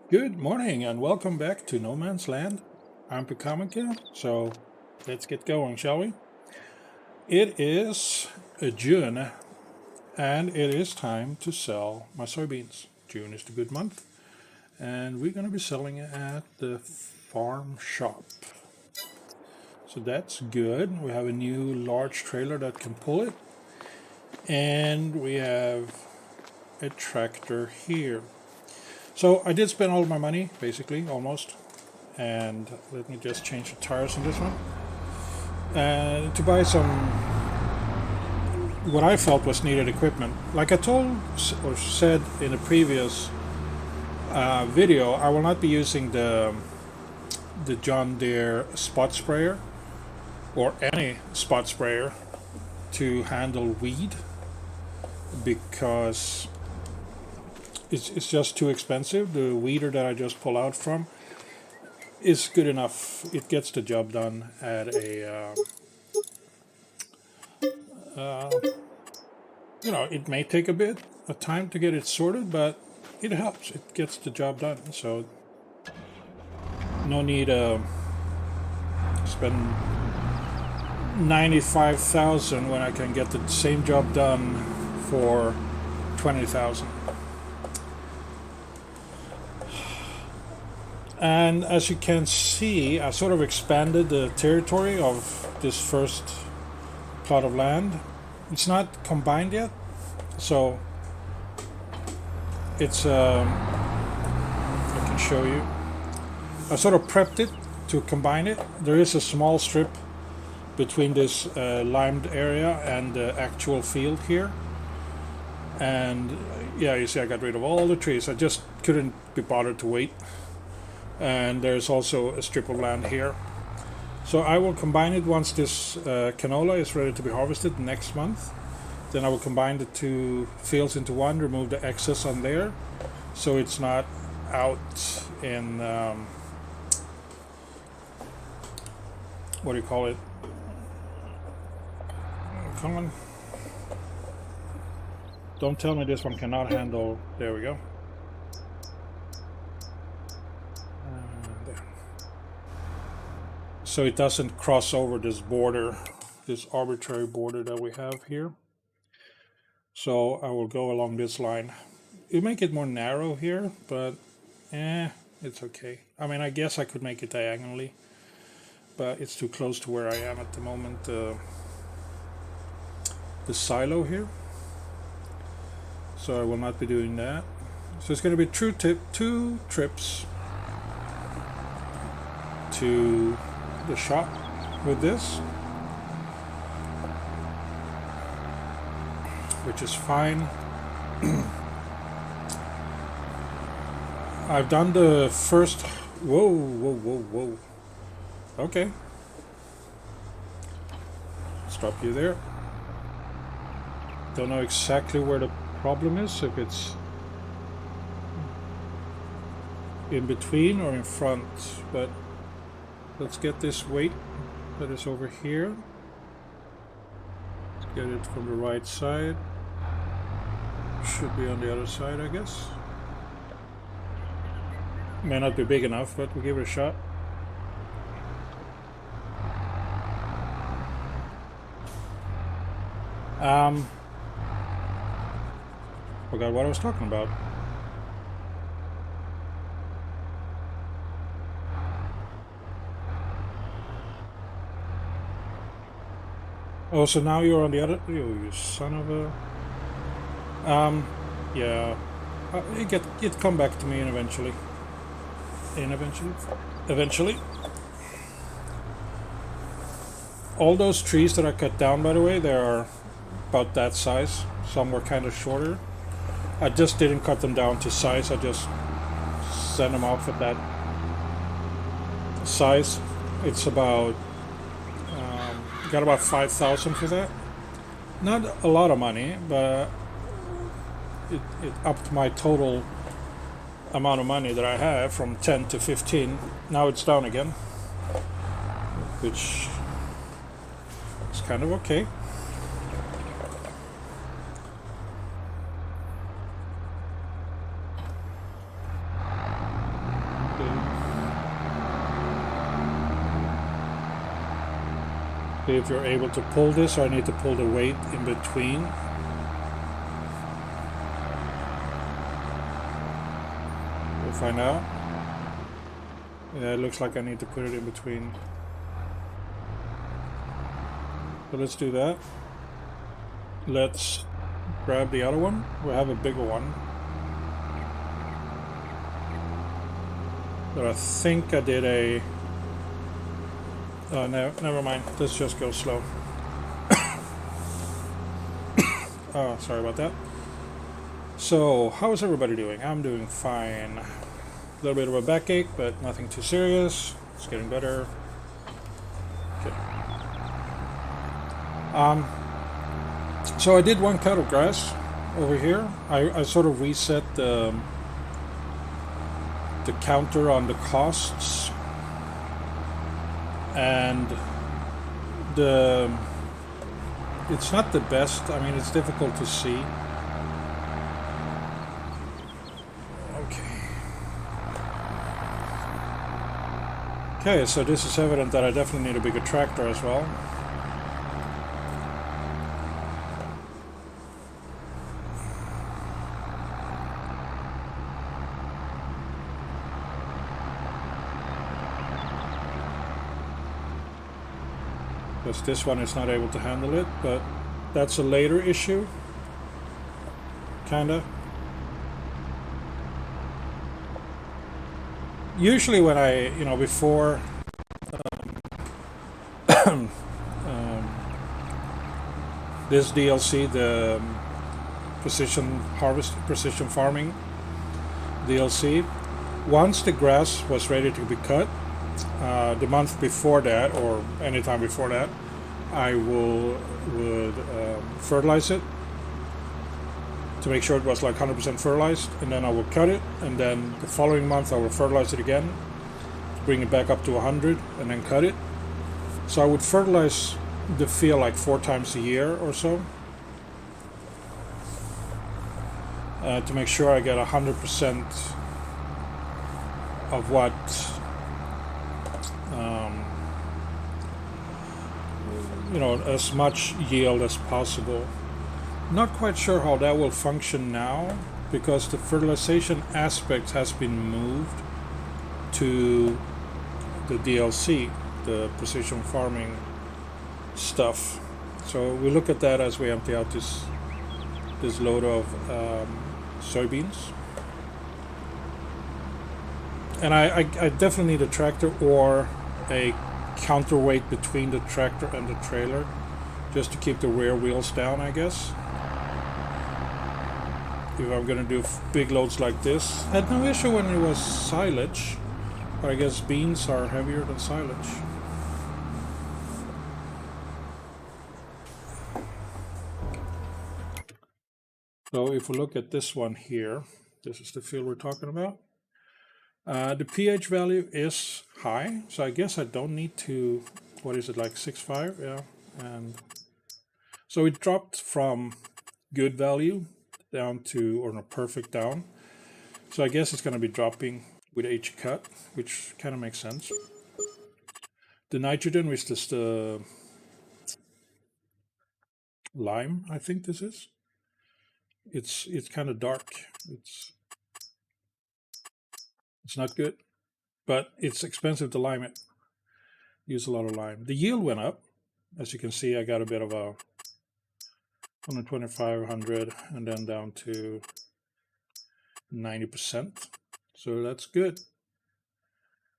Good morning and welcome back to No Man's Land. I'm Picamica, so let's get going, shall we? It is June and it is time to sell my soybeans. June is the good month and we're going to be selling it at the farm shop. So that's good. We have a new large trailer that can pull it and we have a tractor here. So I did spend all of my money, basically, almost. And let me just change the tires on this one. To buy some what I felt was needed equipment. Like I told or said in a previous video, I will not be using the John Deere spot sprayer or any spot sprayer to handle weed because it's just too expensive. The weeder that I just pull out from is good enough. It gets the job done at a it may take a bit of time to get it sorted, but it helps. It gets the job done. So no need to spend 95,000 when I can get the same job done for 20,000. And as you can see, I sort of expanded the territory of this first plot of land. It's not combined yet, so it's I can show you. I sort of prepped it to combine it. There is a small strip between this limed area and the actual field here, and yeah, you see I got rid of all the trees. I just couldn't be bothered to wait. And there's also a strip of land here. So I will combine it once this canola is ready to be harvested next month. Then I will combine the two fields into one, remove the excess on there, so it's not out in what do you call it? Come on. Don't tell me this one cannot handle. There we go. There. So it doesn't cross over this border, this arbitrary border that we have here. So I will go along this line. You make it more narrow here, but it's okay. I mean, I guess I could make it diagonally, but it's too close to where I am at the moment. The silo here. So I will not be doing that. So it's going to be two trips to the shop with this, which is fine. I've done the first. Whoa. Okay. Stop you there. Don't know exactly where the problem is, if it's in between or in front, but let's get this weight that is over here. Let's get it from the right side. Should be on the other side, I guess. May not be big enough, but we'll give it a shot. Forgot what I was talking about. Oh, so now you're on the other. You son of a. Yeah. It come back to me eventually. Eventually. All those trees that I cut down, by the way, they are about that size. Some were kind of shorter. I just didn't cut them down to size. I just sent them off at that size. It's about got about 5,000 for that. Not a lot of money, but it upped my total amount of money that I have from 10 to 15. Now it's down again, which is kind of okay. See if you're able to pull this, or I need to pull the weight in between. We'll find out. Yeah, it looks like I need to put it in between. So let's do that. Let's grab the other one. We have a bigger one. But I think I did a... Oh, no, never mind. Let's just go slow. Oh, sorry about that. So, how is everybody doing? I'm doing fine. A little bit of a backache, but nothing too serious. It's getting better. Okay. So I did one cut of grass over here. I sort of reset the counter on the costs, and it's not the best. I mean, it's difficult to see. Okay, so this is evident that I definitely need a bigger tractor as well. Because this one is not able to handle it, but that's a later issue. Kinda. Usually when I, before this DLC, the precision farming DLC, once the grass was ready to be cut, the month before that, or any time before that, I would fertilize it to make sure it was like 100% fertilized, and then I will cut it, and then the following month I will fertilize it again, bring it back up to 100, and then cut it. So I would fertilize the field like 4 times a year or so, to make sure I get 100% of what as much yield as possible. Not quite sure how that will function now, because the fertilization aspect has been moved to the DLC, the precision farming stuff. So we look at that as we empty out this load of soybeans. And I definitely need a tractor or a counterweight between the tractor and the trailer, just to keep the rear wheels down, I guess. If I'm gonna do big loads like this. I had no issue when it was silage, but I guess beans are heavier than silage. So if we look at this one here, this is the field we're talking about. The pH value is high, so I guess I don't need to, what is it, like 6.5? Yeah, and so it dropped from good value down to, or no, perfect down. So I guess it's going to be dropping with each cut, which kind of makes sense. The nitrogen, which is the lime, I think this is. It's kind of dark. It's not good, but it's expensive to lime it. Use a lot of lime. The yield went up. As you can see, I got a bit of a 125, 100, and then down to 90%. So that's good.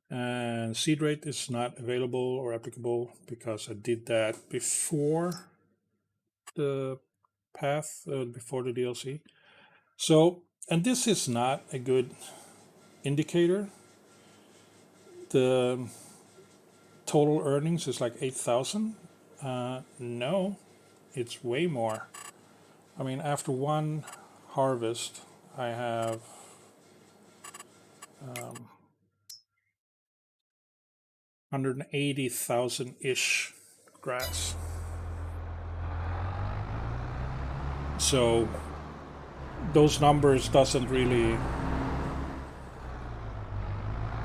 And seed rate is not available or applicable because I did that before the path, before the DLC. So, and this is not a good indicator. The total earnings is like 8,000. No, it's way more. I mean, after one harvest, I have 180,000-ish grass. So those numbers doesn't really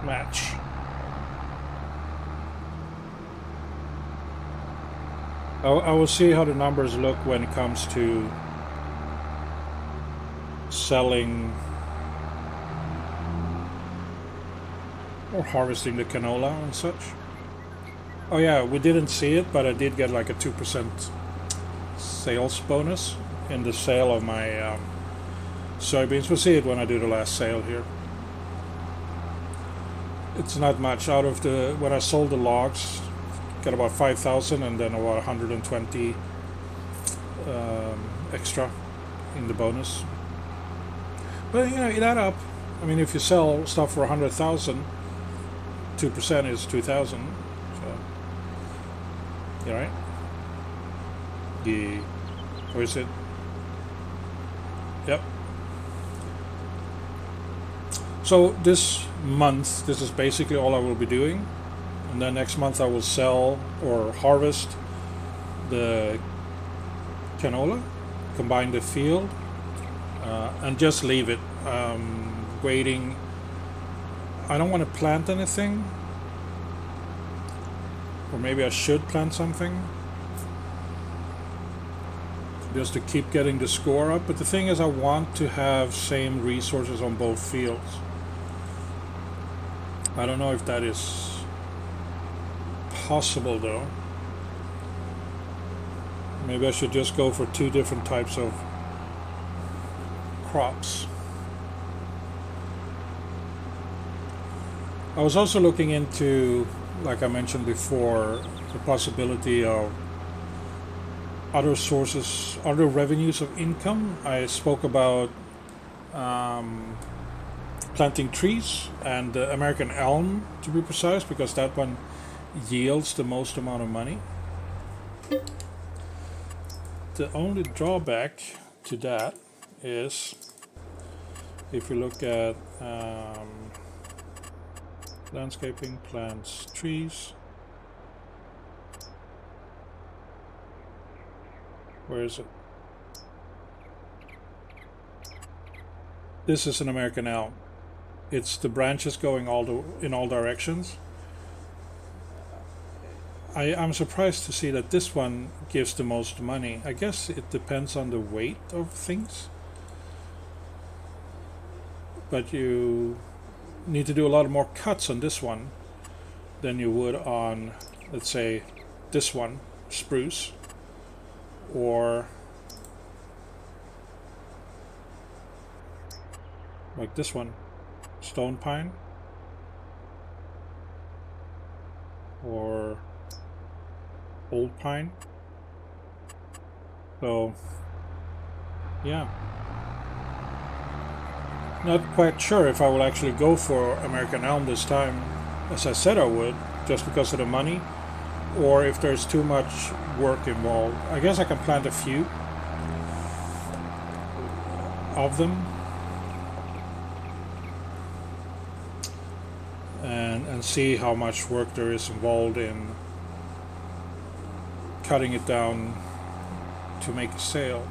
match. I will see how the numbers look when it comes to selling or harvesting the canola and such. Oh yeah, we didn't see it, but I did get like a 2% sales bonus in the sale of my soybeans. We'll see it when I do the last sale here. It's not much. Out of the, when I sold the logs, got about 5,000 and then about 120 extra in the bonus. But you know, it add up. I mean, if you sell stuff for 100,000, 2% is 2,000. So, you right? Where is it? Yep. So this month, this is basically all I will be doing. And then next month I will sell or harvest the canola, combine the field, and just leave it waiting. I don't want to plant anything, or maybe I should plant something just to keep getting the score up. But the thing is, I want to have same resources on both fields. I don't know if that is possible though. Maybe I should just go for 2 different types of crops. I was also looking into, like I mentioned before, the possibility of other sources, other revenues of income. I spoke about planting trees and the American elm, to be precise, because that one yields the most amount of money. The only drawback to that is, if you look at landscaping, plants, trees, where is it? This is an American elm. It's the branches going in all directions. I'm surprised to see that this one gives the most money. I guess it depends on the weight of things. But you need to do a lot more cuts on this one than you would on, let's say, this one, spruce, or like this one, stone pine, or old pine. So yeah, not quite sure if I will actually go for American elm this time, as I said I would, just because of the money, or if there's too much work involved. I guess I can plant a few of them and see how much work there is involved in cutting it down to make a sale.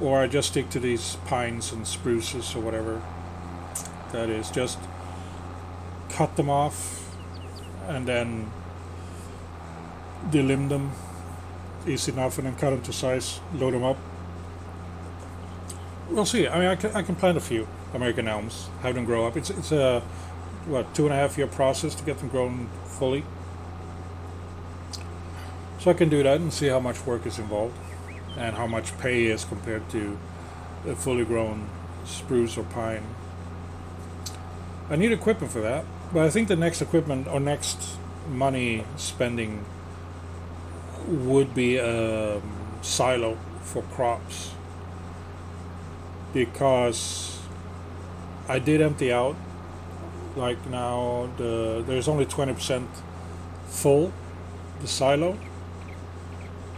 Or I just stick to these pines and spruces or whatever that is, just cut them off and then delimb them easy enough, and then cut them to size, load them up. We'll see. I mean, I can plant a few American elms, have them grow up. It's a 2.5 year process to get them grown fully. So I can do that and see how much work is involved and how much pay is compared to a fully grown spruce or pine. I need equipment for that, but I think the next equipment or next money spending would be a silo for crops, because I did empty out. Like now there's only 20% full, the silo,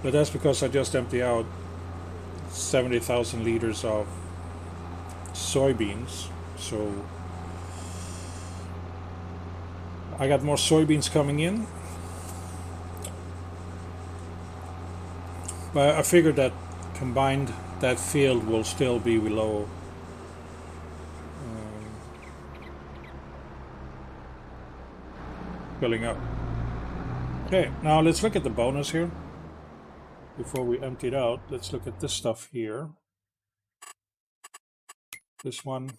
but that's because I just emptied out 70,000 liters of soybeans. So I got more soybeans coming in, but I figured that combined that field will still be below filling up. Okay, now let's look at the bonus here. Before we empty it out, let's look at this stuff here. This one.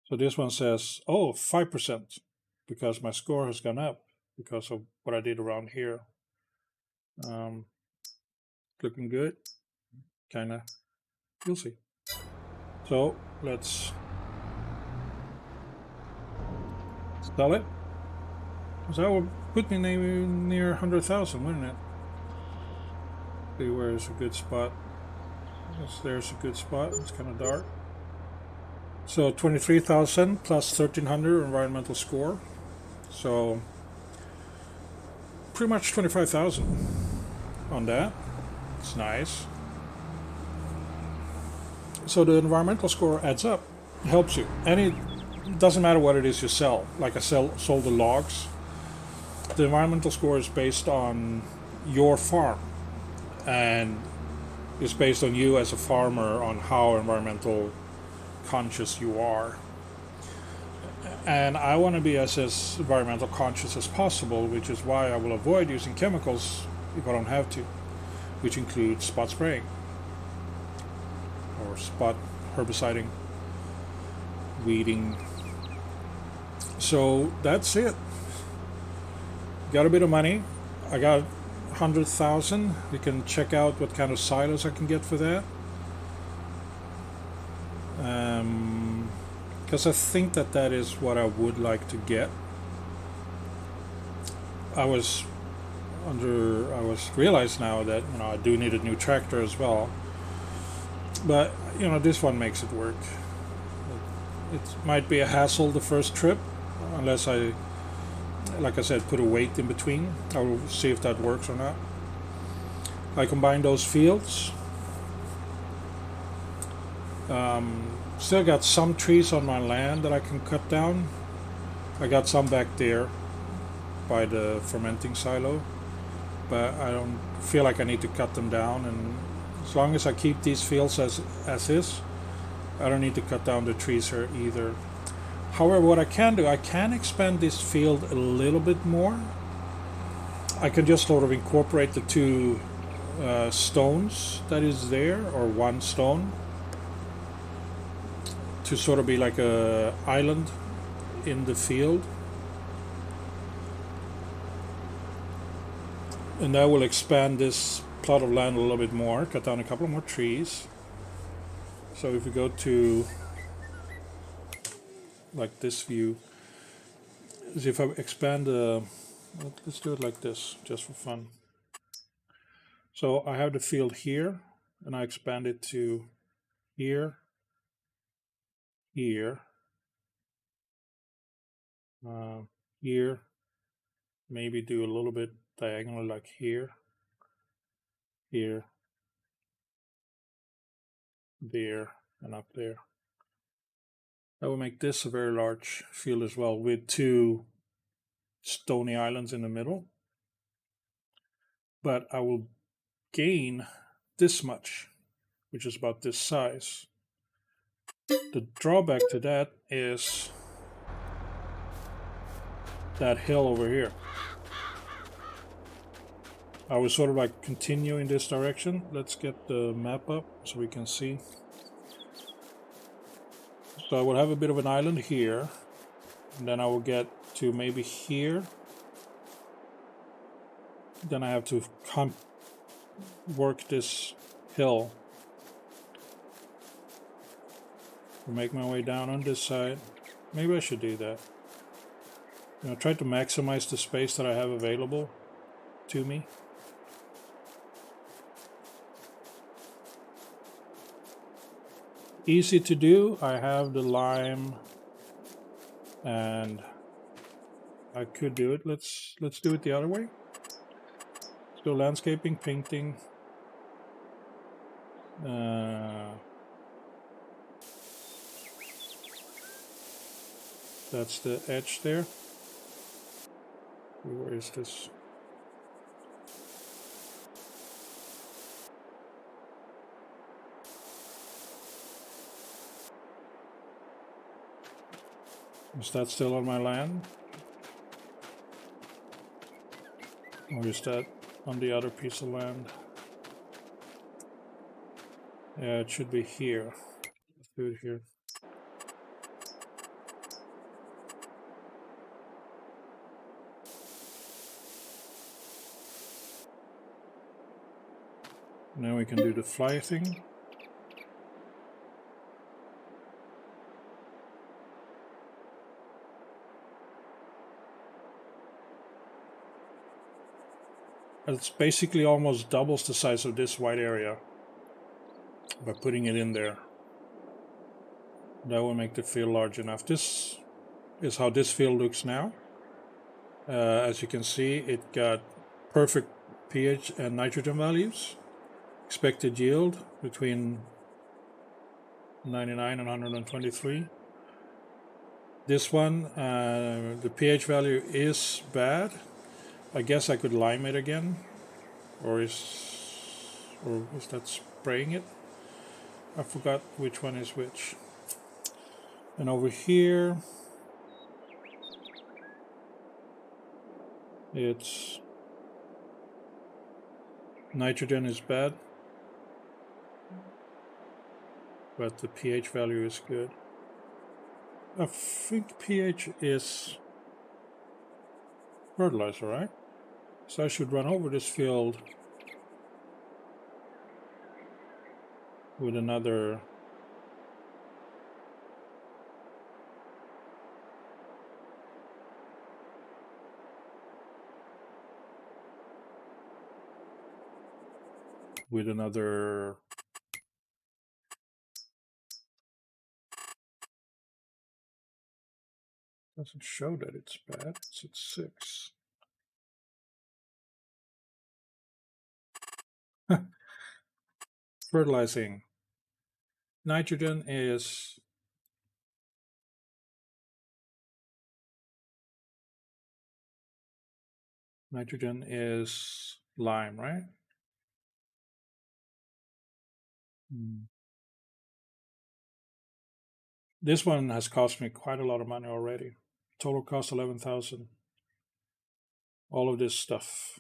So this one says, oh, 5%, because my score has gone up because of what I did around here. Looking good, kind of, you'll see. So let's sell it. So that would put me near 100,000, wouldn't it? See where is a good spot. Yes, there's a good spot. It's kind of dark. So 23,000 plus 1,300 environmental score. So pretty much 25,000 on that. It's nice. So the environmental score adds up. It helps you. And it doesn't matter what it is you sell. Like I sold the logs. The environmental score is based on your farm. And it's based on you as a farmer on how environmental conscious you are. And I want to be as environmental conscious as possible, which is why I will avoid using chemicals if I don't have to, which includes spot spraying or spot herbiciding, weeding. So that's it. Got a bit of money. I got 100,000. You can check out what kind of silos I can get for that. Because I think that is what I would like to get. I realized now that I do need a new tractor as well. But this one makes it work. It might be a hassle the first trip, unless I, like I said, put a weight in between. I will see if that works or not. I combine those fields. Still got some trees on my land that I can cut down. I got some back there by the fermenting silo, but I don't feel like I need to cut them down. And as long as I keep these fields as is, I don't need to cut down the trees here either. However, what I can do, I can expand this field a little bit more. I can just sort of incorporate the two stones that is there, or one stone, to sort of be like a island in the field. And that will expand this plot of land a little bit more, cut down a couple more trees. So if we go to like this view, as if I expand let's do it like this, just for fun. So I have the field here, and I expand it to here, here, here, maybe do a little bit diagonal like here, here, there, and up there. That will make this a very large field as well, with two stony islands in the middle. But I will gain this much, which is about this size. The drawback to that is that hill over here. I will sort of like continue in this direction. Let's get the map up so we can see. So I will have a bit of an island here, and then I will get to maybe here. Then I have to work this hill. Make my way down on this side. Maybe I should do that. Try to maximize the space that I have available to me. Easy to do. I have the lime, and I could do it. Let's do it the other way. Let's go landscaping, painting. That's the edge there. Where is this? Is that still on my land? Or is that on the other piece of land? Yeah, it should be here. Let's do it here. Now we can do the fly thing. It's basically almost doubles the size of this white area by putting it in there. That will make the field large enough. This is how this field looks now. As you can see, it got perfect pH and nitrogen values. Expected yield between 99 and 123. This one, the pH value is bad. I guess I could lime it again, or is that spraying it? I forgot which one is which. And over here, it's nitrogen is bad, but the pH value is good. I think pH is fertilizer, right? So I should run over this field with another doesn't show that it's bad. It's at 6. Fertilizing. Nitrogen is lime, right? This one has cost me quite a lot of money already. Total cost 11,000. All of this stuff.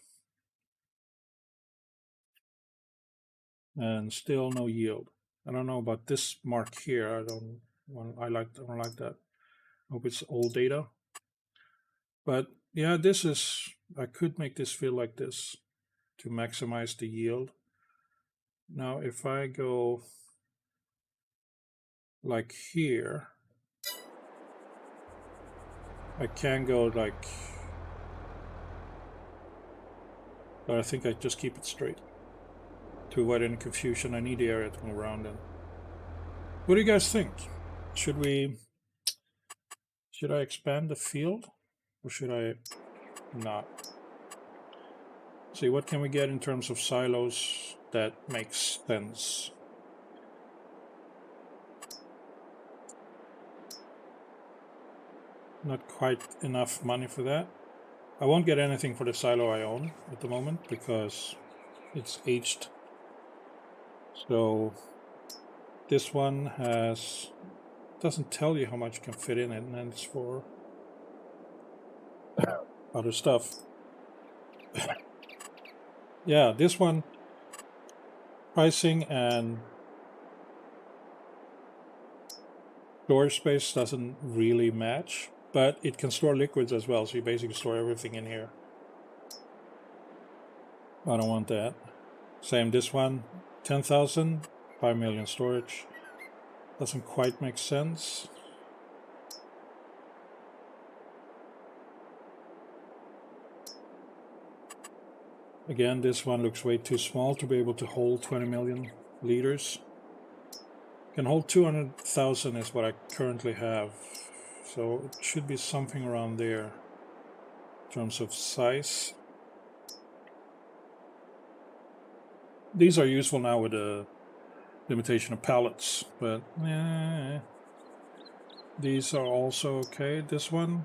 And still no yield. I don't know about this mark here. I don't like that. Hope it's old data. But yeah, I could make this feel like this to maximize the yield. Now if I go like here, I can go like, but I think I just keep it straight to avoid any confusion. I need the area to move around in. What do you guys think? Should I expand the field or should I not? See, what can we get in terms of silos that makes sense? Not quite enough money for that. I won't get anything for the silo I own at the moment because it's aged. So this one doesn't tell you how much can fit in it, and then it's for other stuff. Yeah, this one, pricing and storage space doesn't really match, but it can store liquids as well, so you basically store everything in here. I don't want that. Same, this one, 10,000, 5 million storage. Doesn't quite make sense. Again, this one looks way too small to be able to hold 20 million liters. Can hold 200,000 is what I currently have. So it should be something around there in terms of size. These are useful now with the limitation of pallets, but these are also okay. This one,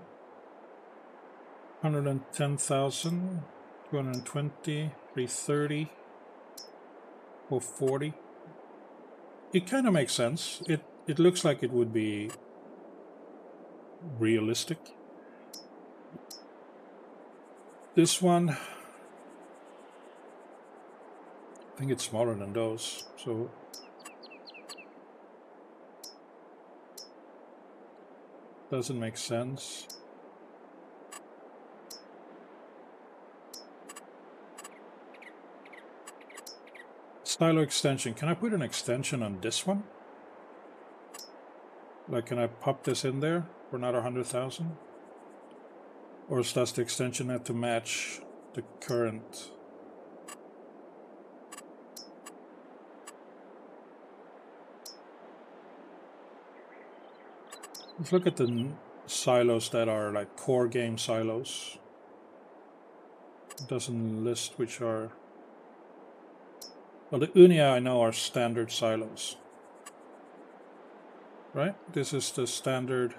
110,000, 220, 330, 440. It kind of makes sense. It looks like it would be realistic. This one, I think it's smaller than those, so doesn't make sense. Silo extension. Can I put an extension on this one? Like, can I pop this in there for another 100,000? Or does the extension have to match the current? Let's look at the silos that are like core game silos. It doesn't list which are. Well, the Unia I know are standard silos. Right? This is the standard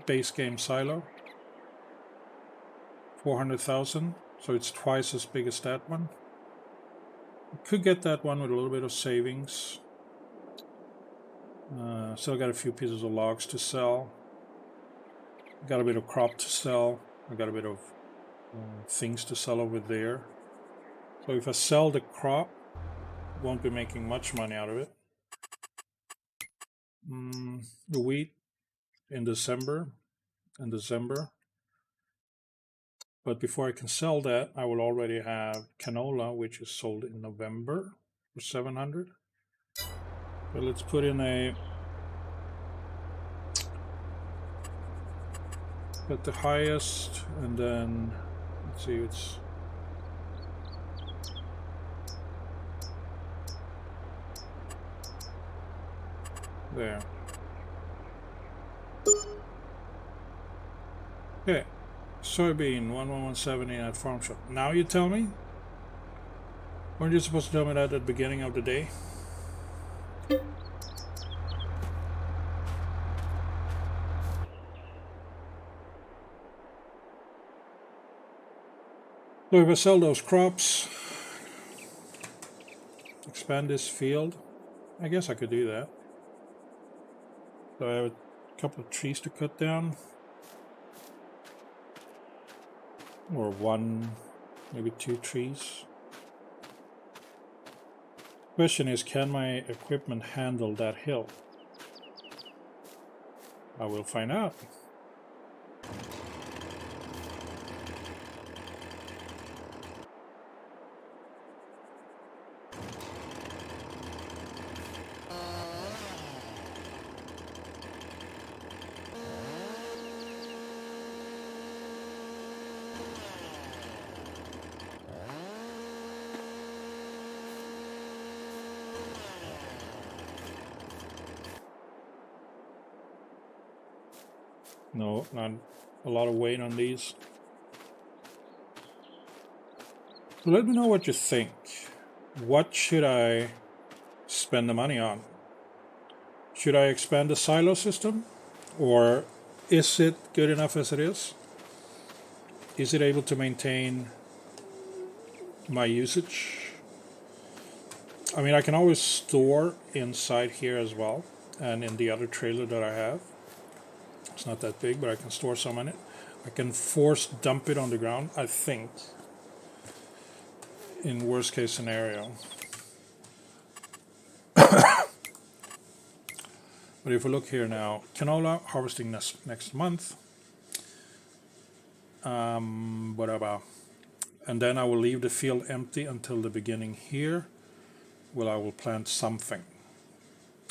base game silo. 400,000, so it's twice as big as that one. Could get that one with a little bit of savings. Still got a few pieces of logs to sell. Got a bit of crop to sell. I got a bit of things to sell over there. So if I sell the crop, won't be making much money out of it. The wheat in December. But before I can sell that, I will already have canola, which is sold in November for 700. But let's put in at the highest, and then let's see, it's there. Okay, soybean 11170 at farm shop. Now you tell me? Weren't you supposed to tell me that at the beginning of the day? So if I sell those crops, expand this field, I guess I could do that. So I have a couple of trees to cut down. Or one, maybe 2 trees. Question is, can my equipment handle that hill? I will find out. No, not a lot of weight on these. So let me know what you think. What should I spend the money on? Should I expand the silo system? Or is it good enough as it is? Is it able to maintain my usage? I mean, I can always store inside here as well, and in the other trailer that I have. It's not that big, but I can store some in it. I can force dump it on the ground, I think, in worst case scenario. But if we look here now, canola harvesting next month. Whatever. And then I will leave the field empty until the beginning here, where I will plant something.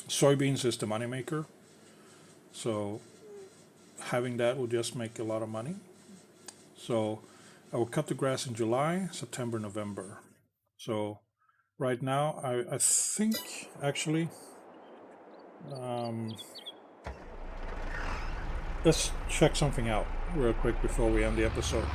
Soybeans is the moneymaker. So having that will just make a lot of money. So I will cut the grass in July, September, November. So right now, I think actually, let's check something out real quick before we end the episode.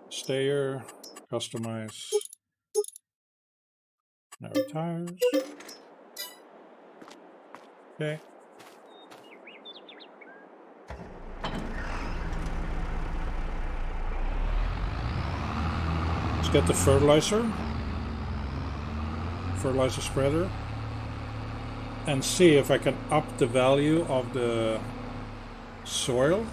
Stayer, customize, narrow tires. Okay. Let's get the fertilizer spreader, and see if I can up the value of the soil.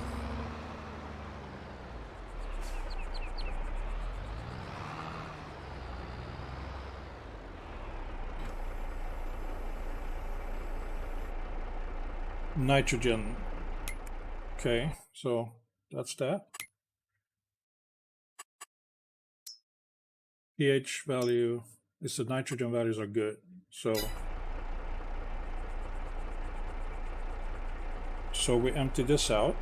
Nitrogen. Okay, so that's that. pH value is the nitrogen values are good. So we empty this out.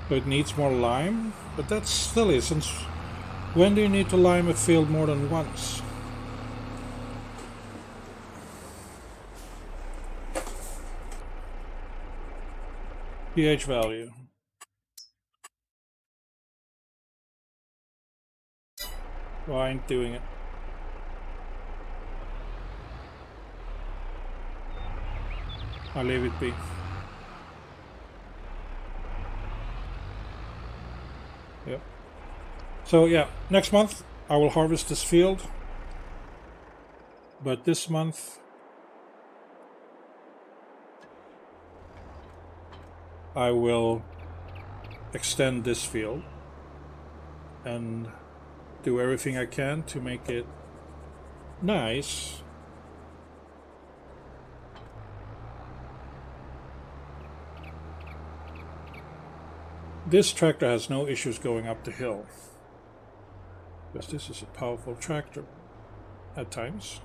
So it needs more lime, but that's silly, since when do you need to lime a field more than once? pH value. Well, I ain't doing it. I'll leave it be. Yep. So yeah, next month I will harvest this field. But this month I will extend this field and do everything I can to make it nice. This tractor has no issues going up the hill, because this is a powerful tractor at times.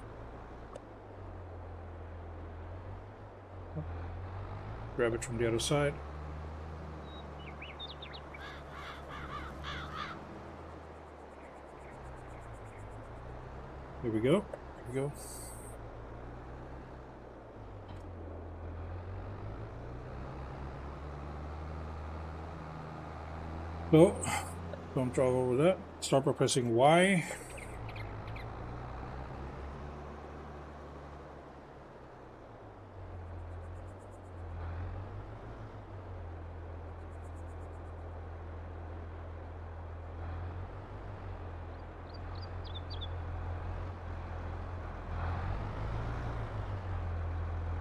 Grab it from the other side. Here we go. Here we go. So, don't drive over that. Start by pressing Y.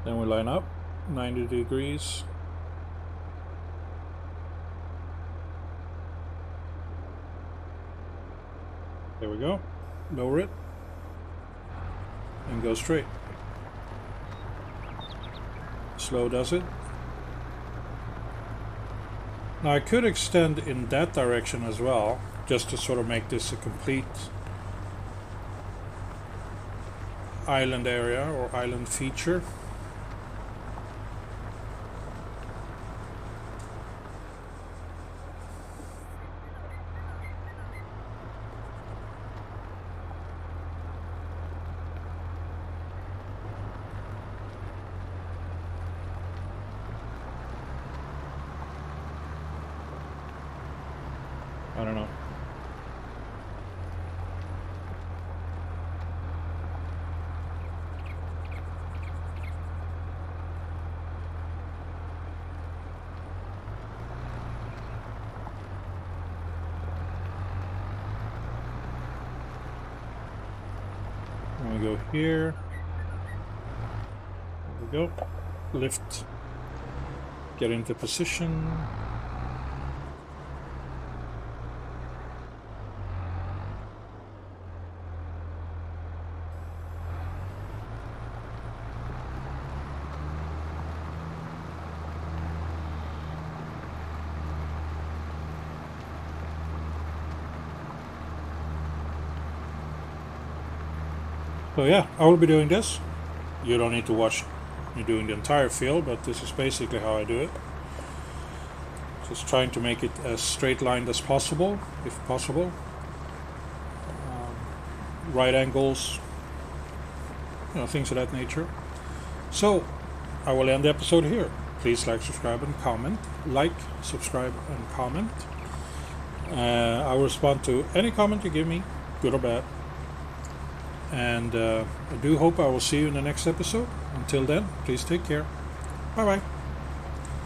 Then we line up 90 degrees. There we go. Lower it and go straight. Slow does it. Now I could extend in that direction as well, just to sort of make this a complete island area or island feature. I don't know. And we go here. There we go. Lift. Get into position. So yeah, I will be doing this. You don't need to watch me doing the entire field, but this is basically how I do it. Just trying to make it as straight lined as possible, if possible. Right angles, things of that nature. So I will end the episode here. Please like, subscribe, and comment. Like, subscribe, and comment. I will respond to any comment you give me, good or bad. And I do hope I will see you in the next episode. Until then, please take care. Bye bye.